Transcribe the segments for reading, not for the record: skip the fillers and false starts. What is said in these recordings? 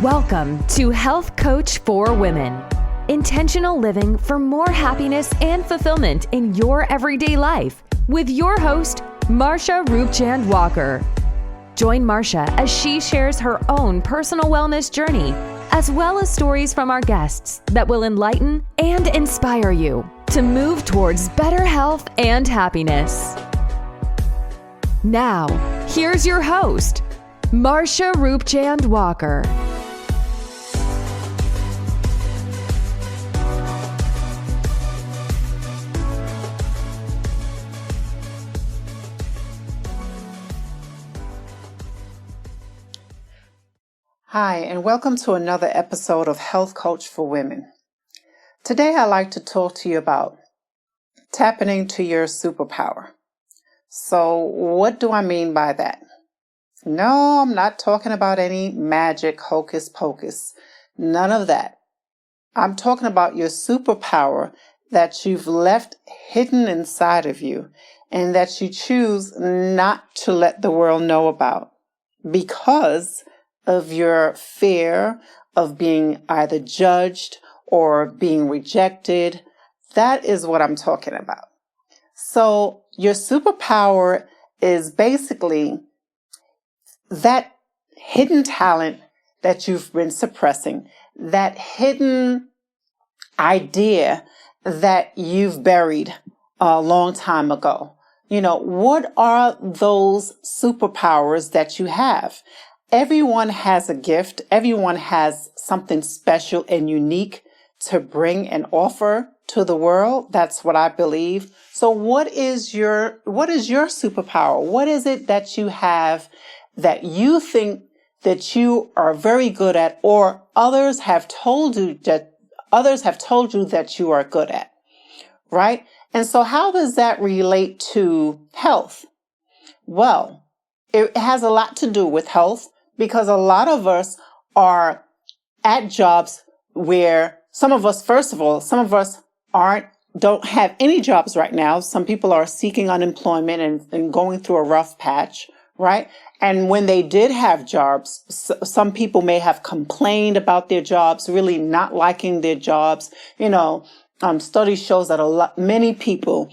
Welcome to Health Coach for Women. Intentional living for more happiness and fulfillment in your everyday life with your host, Marsha Roopchand-Walker. Join Marsha as she shares her own personal wellness journey, as well as stories from our guests that will enlighten and inspire you to move towards better health and happiness. Now, here's your host, Marsha Roopchand-Walker. Hi, and welcome to another episode of Health Coach for Women. Today, I'd like to talk to you about tapping into your superpower. So, what do I mean by that? No, I'm not talking about any magic, hocus pocus. None of that. I'm talking about your superpower that you've left hidden inside of you and that you choose not to let the world know about because of your fear of being either judged or being rejected. That is what I'm talking about. So your superpower is basically that hidden talent that you've been suppressing, that hidden idea that you've buried a long time ago. You know, what are those superpowers that you have? Everyone has a gift. Everyone has something special and unique to bring and offer to the world. That's what I believe. So what is your superpower? What is it that you have that you think that you are very good at, or others have told you that you are good at, right? And so how does that relate to health? Well, it has a lot to do with health, because a lot of us are at jobs where some of us don't have any jobs right now. Some people are seeking unemployment and going through a rough patch, right? And when they did have jobs, some people may have complained about their jobs, really not liking their jobs. You know, study shows that many people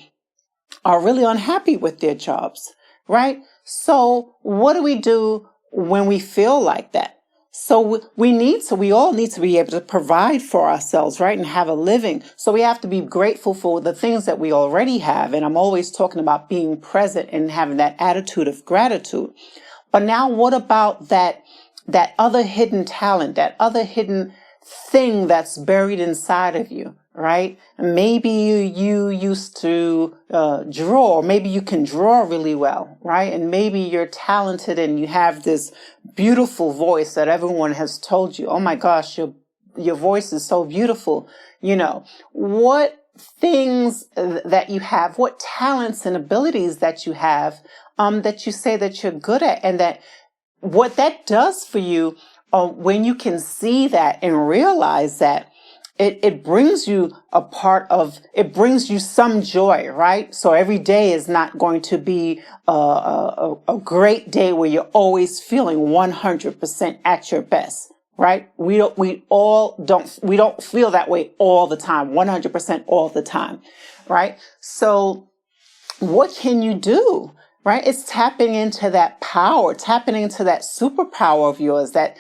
are really unhappy with their jobs, right? So what do we do when we feel like that? So we all need to be able to provide for ourselves, right? And have a living. So we have to be grateful for the things that we already have. And I'm always talking about being present and having that attitude of gratitude. But now what about that other hidden talent, that other hidden thing that's buried inside of you, right? Maybe you used to draw, or maybe you can draw really well, right? And maybe you're talented and you have this beautiful voice that everyone has told you, oh my gosh, your voice is so beautiful. You know, what things that you have, what talents and abilities that you have, that you say that you're good at, and that what that does for you, when you can see that and realize that, it brings you it brings you some joy, right? So every day is not going to be a great day where you're always feeling 100% at your best, right? We don't feel that way all the time, 100% all the time, right? So what can you do? Right? It's tapping into that power, tapping into that superpower of yours, that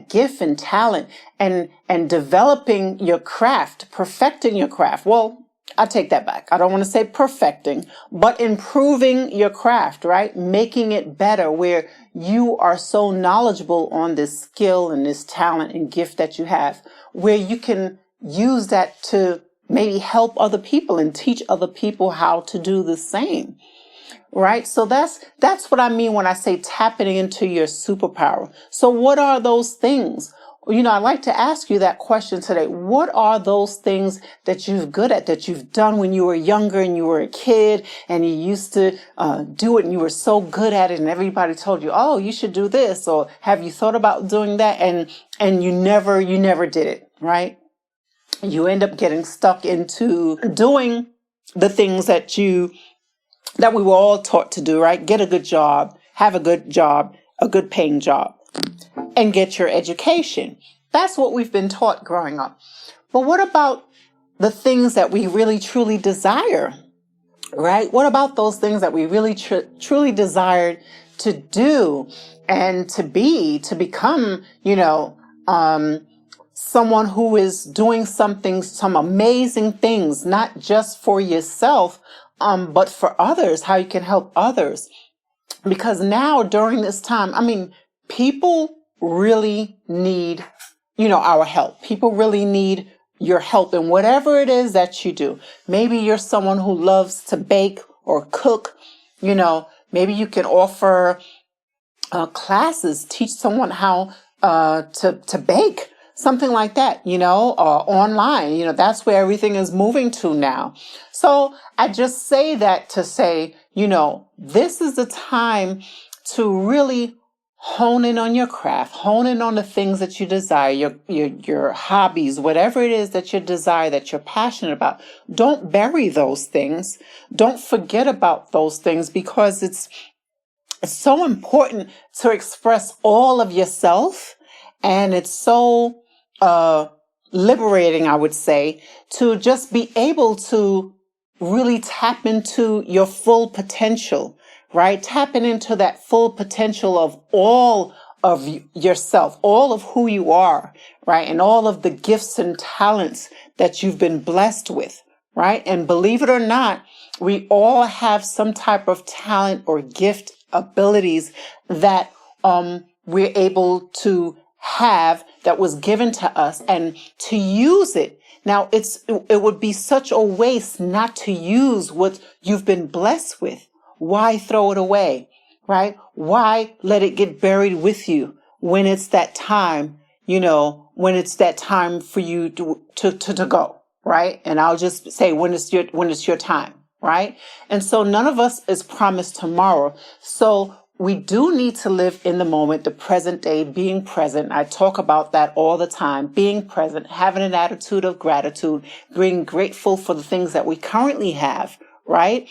gift and talent, and developing your craft, perfecting your craft. Well, I take that back. I don't want to say perfecting, but improving your craft, right? Making it better, where you are so knowledgeable on this skill and this talent and gift that you have, where you can use that to maybe help other people and teach other people how to do the same. Right? So that's what I mean when I say tapping into your superpower. So what are those things? You know, I'd like to ask you that question today. What are those things that you're good at, that you've done when you were younger and you were a kid and you used to do it and you were so good at it and everybody told you, oh, you should do this, or have you thought about doing that? And you never did it, right? You end up getting stuck into doing the things that we were all taught to do, right? Get a good job, have a good job, a good paying job. and get your education. That's what we've been taught growing up. But what about the things that we really truly desire, right? What about those things that we really truly desired to do and to become, someone who is doing some amazing things, not just for yourself, but for others, how you can help others. Because now during this time, people really need, our help. People really need your help in whatever it is that you do. Maybe you're someone who loves to bake or cook, maybe you can offer classes, teach someone how to bake, something like that, online. That's where everything is moving to now. So I just say that to say, this is the time to really hone in on your craft, hone in on the things that you desire, your hobbies, whatever it is that you desire, that you're passionate about. Don't bury those things. Don't forget about those things, because it's so important to express all of yourself. And it's so liberating, I would say, to just be able to really tap into your full potential, right? Tapping into that full potential of all of yourself, all of who you are, right? And all of the gifts and talents that you've been blessed with, right? And believe it or not, we all have some type of talent or gift, abilities that we're able to have, that was given to us, and to use it. Now, it would be such a waste not to use what you've been blessed with. Why throw it away, right? Why let it get buried with you when it's that time, when it's that time for you to go, right? And I'll just say when it's your time, right? And so none of us is promised tomorrow. So we do need to live in the moment, the present day, being present. I talk about that all the time, being present, having an attitude of gratitude, being grateful for the things that we currently have, right?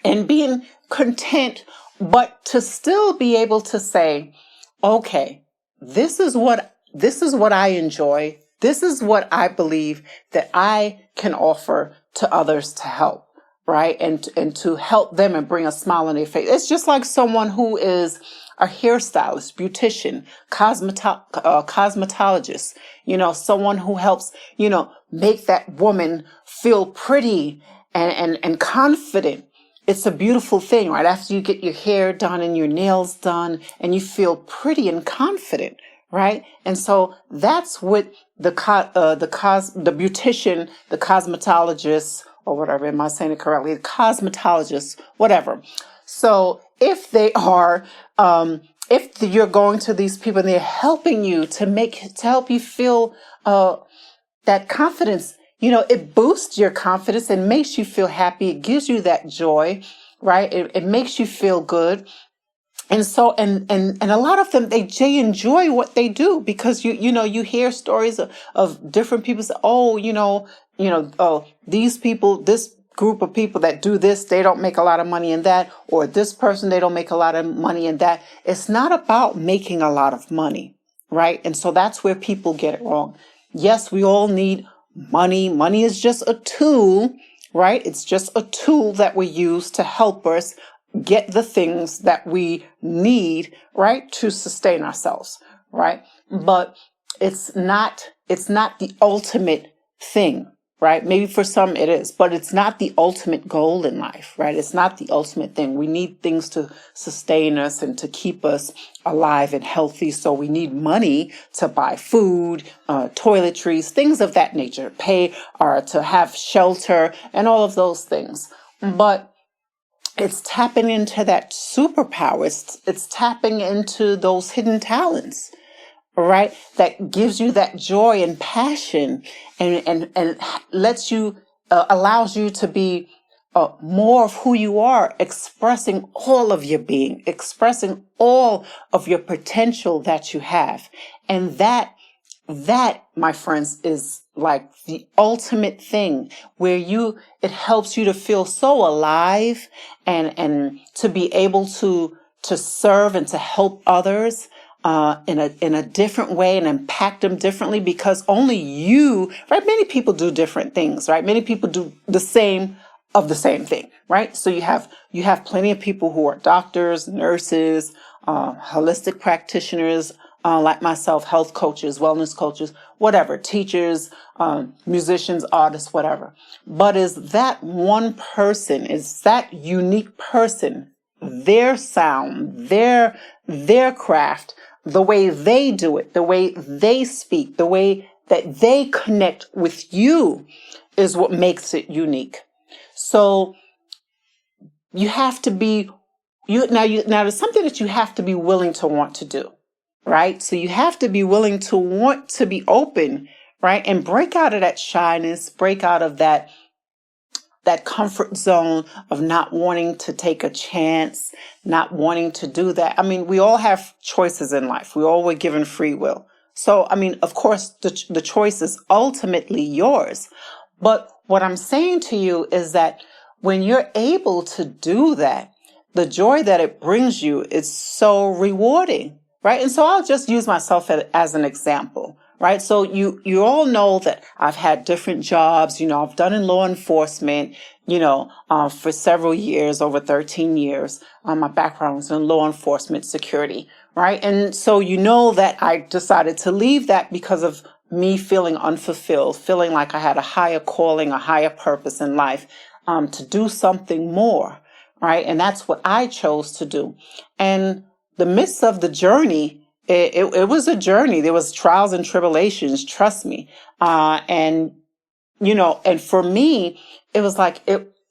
And being content, but to still be able to say, okay, this is what I enjoy. This is what I believe that I can offer to others to help. Right? And to help them and bring a smile on their face. It's just like someone who is a hairstylist, beautician, cosmetologist, someone who helps, make that woman feel pretty and confident. It's a beautiful thing, right? After you get your hair done and your nails done and you feel pretty and confident, right? And so that's what the beautician, the cosmetologist, or whatever, am I saying it correctly? Cosmetologists, whatever. So if they are, if you're going to these people and they're helping you to help you feel that confidence, it boosts your confidence and makes you feel happy. It gives you that joy, right? It makes you feel good. And so, and a lot of them, they enjoy what they do, because you hear stories of different people say, these people, this group of people that do this, they don't make a lot of money in that, or this person, they don't make a lot of money in that. It's not about making a lot of money, right? And so that's where people get it wrong. Yes, we all need money. Money is just a tool, right? It's just a tool that we use to help us get the things that we need, right, to sustain ourselves, right? But it's not the ultimate thing, right? Maybe for some it is, but it's not the ultimate goal in life, right? It's not the ultimate thing. We need things to sustain us and to keep us alive and healthy. So we need money to buy food, toiletries, things of that nature, pay or to have shelter and all of those things. But it's tapping into that superpower. It's tapping into those hidden talents, right? That gives you that joy and passion and lets you, allows you to be more of who you are, expressing all of your being, expressing all of your potential that you have. And that, my friends, is like the ultimate thing where it helps you to feel so alive and to be able to serve and to help others. in a different way and impact them differently, because only you, right? Many people do different things, right? Many people do the same thing, right? So you have plenty of people who are doctors, nurses, holistic practitioners, like myself, health coaches, wellness coaches, whatever, teachers, musicians, artists, whatever. But is that one person, is that unique person, their sound, their craft, the way they do it, the way they speak, the way that they connect with you is what makes it unique. So you have to be, now there's something that you have to be willing to want to do, right? So you have to be willing to want to be open, right? And break out of that shyness, break out of that comfort zone of not wanting to take a chance, not wanting to do that. I mean, we all have choices in life. We all were given free will. So, I mean, of course, the choice is ultimately yours. But what I'm saying to you is that when you're able to do that, the joy that it brings you is so rewarding, right? And so I'll just use myself as an example. Right. So you all know that I've had different jobs. I've done in law enforcement, for several years, over 13 years. My background was in law enforcement security. Right. And so that I decided to leave that because of me feeling unfulfilled, feeling like I had a higher calling, a higher purpose in life, to do something more. Right. And that's what I chose to do. And the midst of the journey, it was a journey. There was trials and tribulations, trust me. And for me, it was like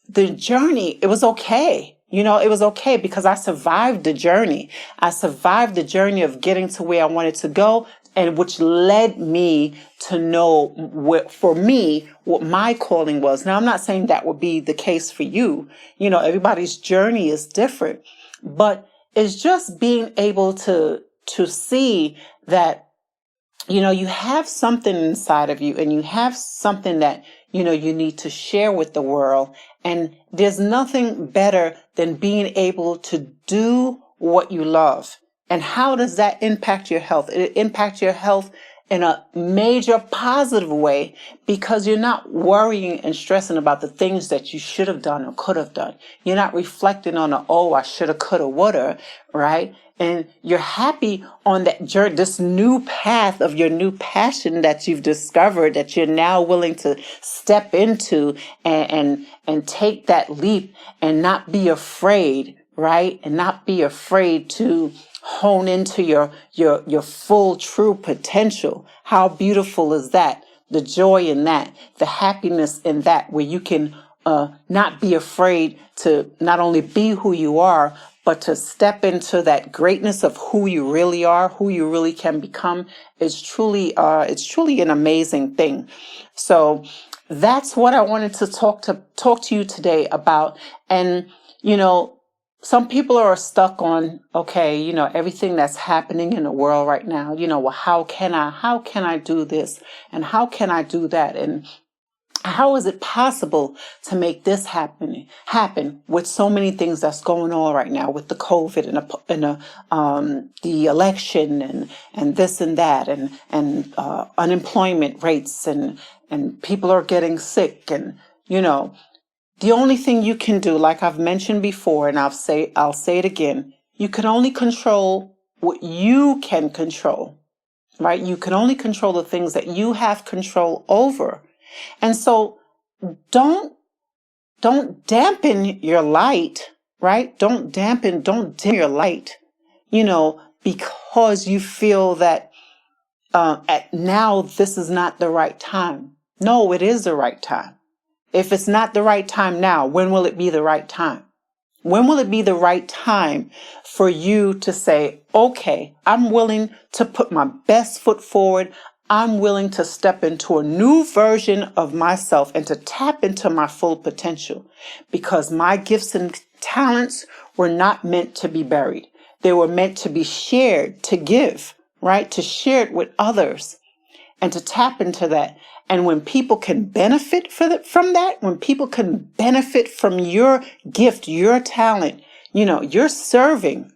the journey, it was okay. It was okay because I survived the journey. I survived the journey of getting to where I wanted to go, and which led me to know for me, what my calling was. Now, I'm not saying that would be the case for you. Everybody's journey is different, but it's just being able to see that, you have something inside of you, and you have something that, you need to share with the world. And there's nothing better than being able to do what you love. And how does that impact your health? It impacts your health in a major positive way, because you're not worrying and stressing about the things that you should have done or could have done. You're not reflecting on I shoulda, coulda, woulda, right? And you're happy on that journey, this new path of your new passion that you've discovered, that you're now willing to step into and take that leap and not be afraid, right? And not be afraid to hone into your full true potential. How beautiful is that? The joy in that, the happiness in that, where you can not be afraid to not only be who you are, but to step into that greatness of who you really are, who you really can become. It's truly an amazing thing. So that's what I wanted to talk to you today about. And, some people are stuck on, okay, everything that's happening in the world right now, well, how can I do this? And how can I do that? And how is it possible to make this happen with so many things that's going on right now, with the COVID and the election and this and that and unemployment rates and people are getting sick, and the only thing you can do, like I've mentioned before, and I'll say it again, you can only control what you can control, right? You can only control the things that you have control over. And so don't dampen your light, right? Don't dim your light, because you feel that now this is not the right time. No, it is the right time. If it's not the right time now, when will it be the right time? When will it be the right time for you to say, okay, I'm willing to put my best foot forward. I'm willing to step into a new version of myself and to tap into my full potential, because my gifts and talents were not meant to be buried. They were meant to be shared, to give, right? To share it with others and to tap into that. And when people can benefit from that, when people can benefit from your gift, your talent, you're serving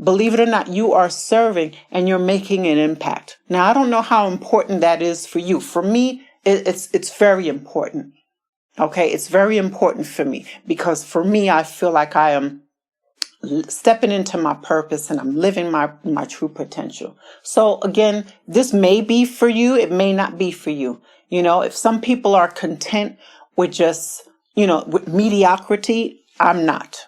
believe it or not, you are serving and you're making an impact. Now, I don't know how important that is for you. For me, it's very important. Okay, it's very important for me because for me, I feel like I am stepping into my purpose and I'm living my true potential. So again, this may be for you. It may not be for you. If some people are content with just, with mediocrity, I'm not.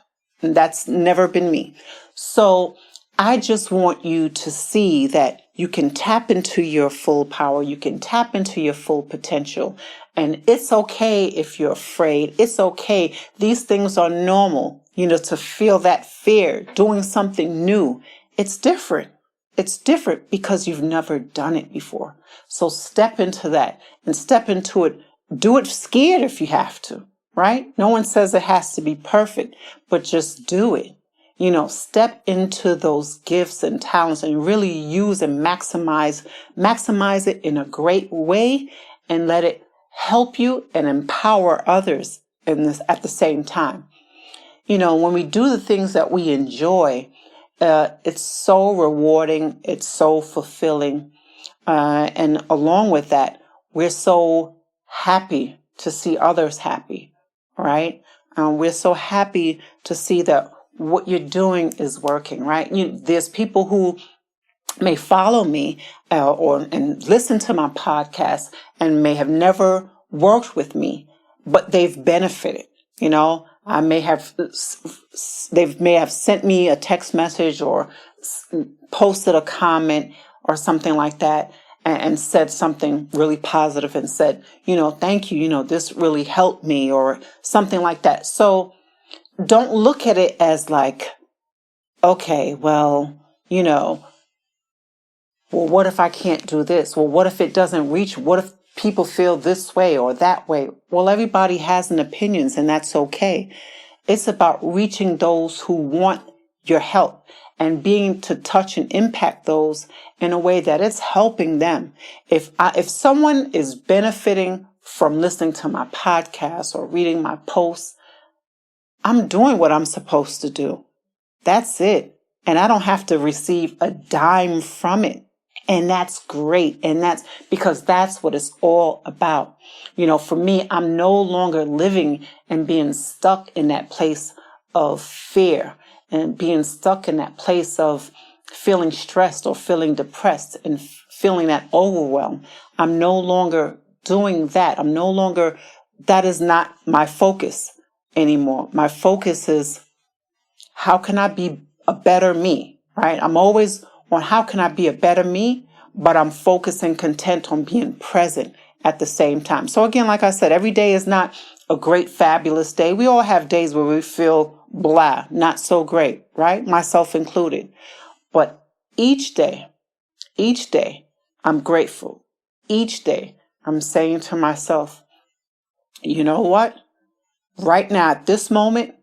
And that's never been me. So I just want you to see that you can tap into your full power. You can tap into your full potential. And it's okay if you're afraid. It's okay. These things are normal, to feel that fear, doing something new. It's different. It's different because you've never done it before. So step into that and step into it. Do it scared if you have to, right? No one says it has to be perfect, but just do it. Step into those gifts and talents and really use and maximize it in a great way and let it help you and empower others at the same time. When we do the things that we enjoy, it's so rewarding. It's so fulfilling. And along with that, we're so happy to see others happy, right? We're so happy to see that what you're doing is working, right? There's people who may follow me and listen to my podcast and may have never worked with me, but they've benefited. They may have sent me a text message or posted a comment or something like that and said something really positive and said, thank you, this really helped me or something like that. So don't look at it as like, okay, well, what if I can't do this? Well, what if it doesn't reach? What if people feel this way or that way? Well, everybody has an opinion, and that's okay. It's about reaching those who want your help and being to touch and impact those in a way that it's helping them. If someone is benefiting from listening to my podcast or reading my posts, I'm doing what I'm supposed to do. That's it. And I don't have to receive a dime from it. And that's great. And that's because that's what it's all about. For me, I'm no longer living and being stuck in that place of fear and being stuck in that place of feeling stressed or feeling depressed and feeling that overwhelm. I'm no longer doing that. That is not my focus anymore. My focus is how can I be a better me, right? I'm always on how can I be a better me, but I'm focused and content on being present at the same time. So again, like I said, every day is not a great, fabulous day. We all have days where we feel blah, not so great, right? Myself included. But each day, I'm grateful. Each day, I'm saying to myself, you know what? Right now, at this moment,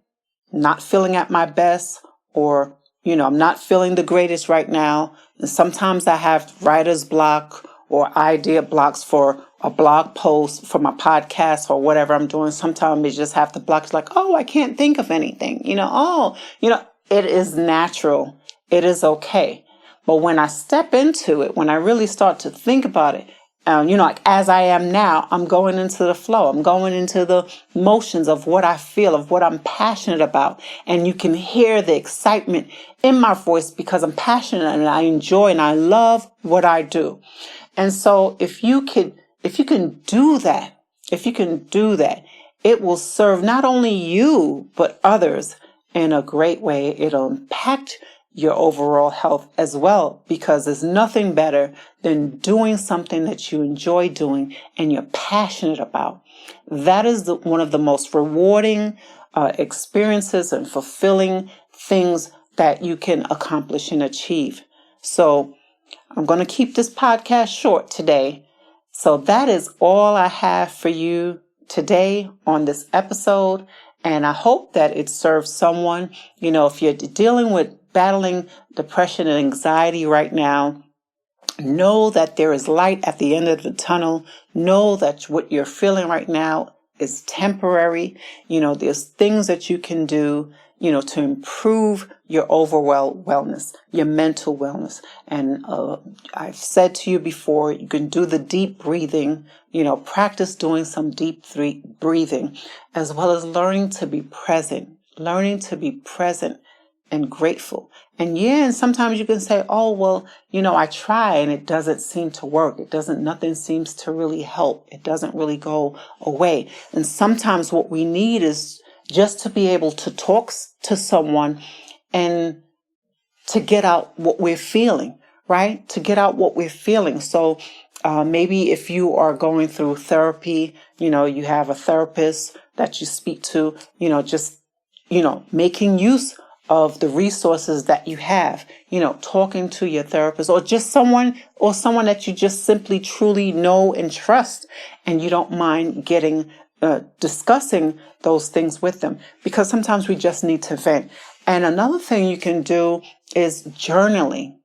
not feeling at my best or, I'm not feeling the greatest right now. And sometimes I have writer's block or idea blocks for a blog post for my podcast or whatever I'm doing. Sometimes I just have to block. It's like, I can't think of anything, it is natural. It is okay. But when I step into it, when I really start to think about it, like as I am now, I'm going into the flow. I'm going into the motions of what I feel, of what I'm passionate about. And you can hear the excitement in my voice because I'm passionate and I enjoy and I love what I do. And so if you can do that, it will serve not only you, but others in a great way. It'll impact your overall health as well, because there's nothing better than doing something that you enjoy doing and you're passionate about. That is one of the most rewarding experiences and fulfilling things that you can accomplish and achieve. So I'm going to keep this podcast short today. So that is all I have for you today on this episode. And I hope that it serves someone. If you're battling depression and anxiety right now, know that there is light at the end of the tunnel. Know that what you're feeling right now is temporary. There's things that you can do. to improve your overall wellness, your mental wellness. And I've said to you before, you can do the deep breathing, practice doing some deep breathing, as well as learning to be present and grateful. And sometimes you can say, oh, well, I try and it doesn't seem to work. Nothing seems to really help. It doesn't really go away. And sometimes what we need is just to be able to talk to someone and to get out what we're feeling, right? To get out what we're feeling. So maybe if you are going through therapy, you have a therapist that you speak to, making use of the resources that you have, talking to your therapist or just someone that you just simply truly know and trust, and you don't mind discussing those things with them, because sometimes we just need to vent. And another thing you can do is journaling,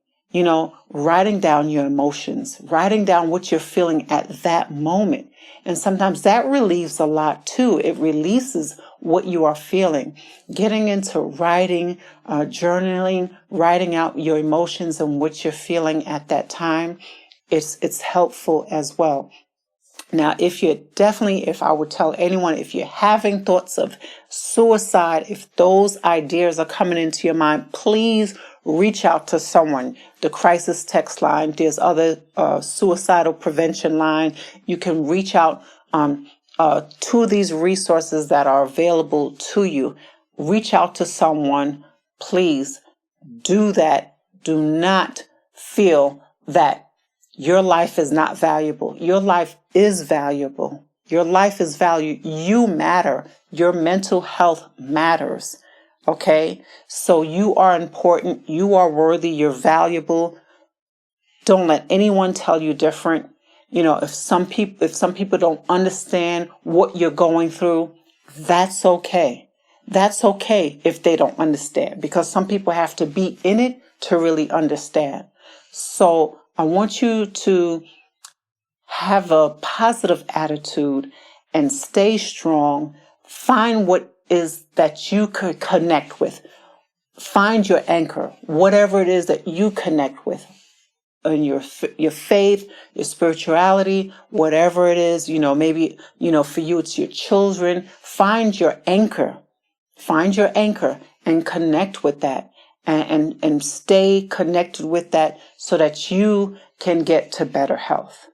writing down your emotions, writing down what you're feeling at that moment. And sometimes that relieves a lot too. It releases what you are feeling. Getting into writing, journaling, writing out your emotions and what you're feeling at that time, it's helpful as well. Now, if I would tell anyone, if you're having thoughts of suicide, if those ideas are coming into your mind, please reach out to someone. The crisis text line, there's other suicidal prevention line. You can reach out to these resources that are available to you. Reach out to someone. Please do that. Do not feel that your life is not valuable. Your life is valuable. Your life is valued. You matter. Your mental health matters. Okay? So you are important. You are worthy. You're valuable. Don't let anyone tell you different. If some people don't understand what you're going through, that's okay. That's okay if they don't understand, because some people have to be in it to really understand. So I want you to have a positive attitude and stay strong. Find what is that you could connect with. Find your anchor, whatever it is that you connect with. And your faith, your spirituality, whatever it is, maybe, for you, it's your children. Find your anchor and connect with that and stay connected with that so that you can get to better health.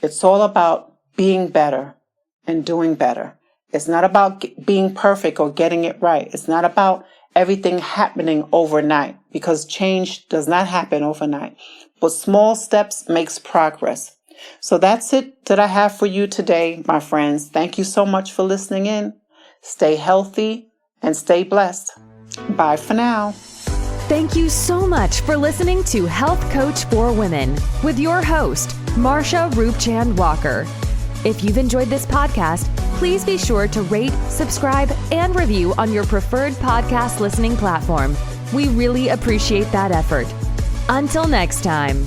It's all about being better and doing better. It's not about being perfect or getting it right. It's not about everything happening overnight, because change does not happen overnight. But small steps makes progress. So that's it that I have for you today, my friends. Thank you so much for listening in. Stay healthy and stay blessed. Bye for now. Thank you so much for listening to Health Coach for Women with your host, Marsha Roopchand-Walker. If you've enjoyed this podcast, please be sure to rate, subscribe, and review on your preferred podcast listening platform. We really appreciate that effort. Until next time.